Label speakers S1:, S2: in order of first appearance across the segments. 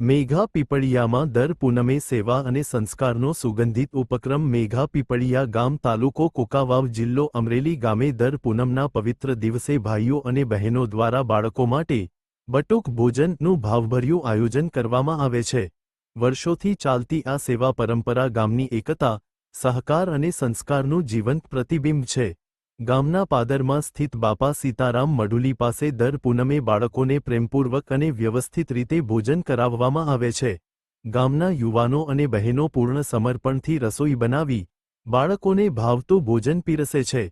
S1: મેઘા પીપળિયામાં દર પૂનમે સેવા અને સંસ્કારનો સુગંધિત ઉપક્રમ મેઘા પીપળિયા ગામ તાલુકો કુકાવાવ જિલ્લો અમરેલી ગામે દર પૂનમના પવિત્ર દિવસે ભાઈઓ અને બહેનો દ્વારા બાળકો માટે બટુક ભોજનનું ભાવભર્યું આયોજન કરવામાં આવે છે। વર્ષોથી ચાલતી આ સેવા પરંપરા ગામની એકતા, સહકાર અને સંસ્કારનું જીવંત પ્રતિબિંબ છે। ગામના પાદરમાં સ્થિત બાપા સીતારામ મઢુલી પાસે દર પૂનમે બાળકોને પ્રેમપૂર્વક અને વ્યવસ્થિત રીતે ભોજન કરાવવામાં આવે છે। ગામના યુવાનો અને બહેનો પૂર્ણ સમર્પણથી રસોઈ બનાવી બાળકોને ભાવતું ભોજન પીરસે છે।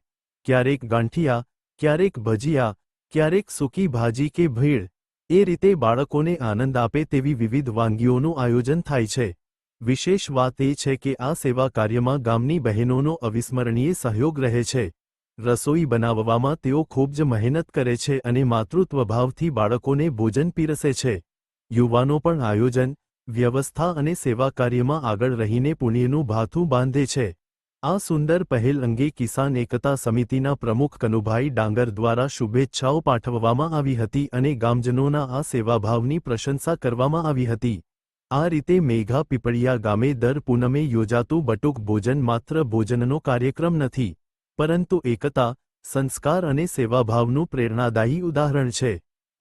S1: ક્યારેક ગાંઠિયા, ક્યારેક ભજીયા, ક્યારેક સૂકી ભાજી કે ભેળ, એ રીતે બાળકોને આનંદ આપે તેવી વિવિધ વાનગીઓનું આયોજન થાય છે। વિશેષ વાત એ છે કે આ સેવા કાર્યમાં ગામની બહેનોનો અવિસ્મરણીય સહયોગ રહે છે। રસોઈ બનાવવામાં તેઓ ખૂબ જ મહેનત કરે છે અને માતૃત્વભાવથી બાળકોને ભોજન પીરસે છે। યુવાનો પણ આયોજન, વ્યવસ્થા અને સેવા કાર્યમાં આગળ રહીને પુણ્યનું ભાથું બાંધે છે। આ સુંદર પહેલ અંગે કિસાન એકતા સમિતિના પ્રમુખ કનુભાઈ ડાંગર દ્વારા શુભેચ્છાઓ પાઠવવામાં આવી હતી અને ગામજનોના આ સેવાભાવની પ્રશંસા કરવામાં આવી હતી। આ રીતે મેઘા પીપળિયા ગામે દર પૂનમે યોજાતું બટુક ભોજન માત્ર ભોજનનો કાર્યક્રમ નથી, પરંતુ એકતા, સંસ્કાર અને સેવાભાવનું પ્રેરણાદાયી ઉદાહરણ છે।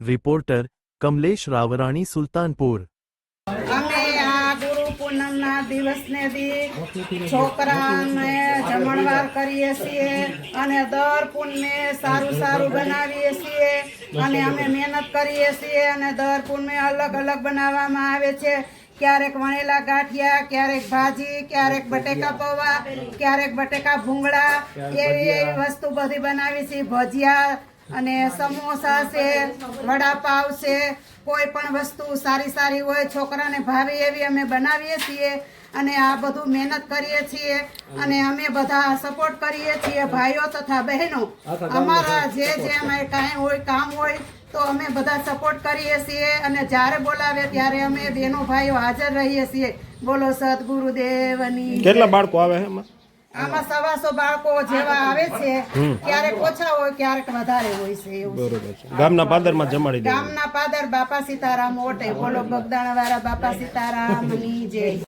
S1: રિપોર્ટર કમલેશ રાવરાણી, સુલતાનપુર।
S2: અમે આ ગુરુ પૂનમના દિવસને દી છોકરાને જમણવાર કરીએ છીએ અને દર પૂનમે સારું બનાવીએ છીએ અને અમે મહેનત કરીએ છીએ અને દર પૂનમે અલગ બનાવવામાં આવે છે। ક્યારેક વણેલા ગાંઠિયા, ક્યારેક ભાજી, ક્યારેક બટેકા પૌવા, ક્યારેક બટેકા ભૂંગળા, એવી વસ્તુ બધી બનાવી છે। ભજીયા અને સમોસા છે, વડાપાવ છે, કોઈ પણ વસ્તુ સારી હોય છોકરાને ભાવે એવી અમે બનાવીએ છીએ અને આ બધું મહેનત કરીએ છીએ અને અમે બધા સપોર્ટ કરીએ છીએ, ભાઈઓ તથા બહેનો। અમારા જે અમે કાંઈ હોય કામ હોય તો અમે બધા સપોર્ટ કરીએ છીએ અને જ્યારે બોલાવે ત્યારે અમે બહેનો ભાઈઓ હાજર રહીએ છીએ। બોલો સદગુરુદેવની।
S3: કેટલા બાળકો આવે છે
S2: આમાં 125 બાળકો જેવા આવે છે। ક્યારેક ઓછા હોય, ક્યારેક વધારે હોય છે એવું।
S3: બરોબર છે। ગામના પાદરમાં જમાડી દે।
S2: ગામના પાદર બાપા સીતારામ ઓટે। બોલો બગદાણા વાળા બાપા સીતારામની જય।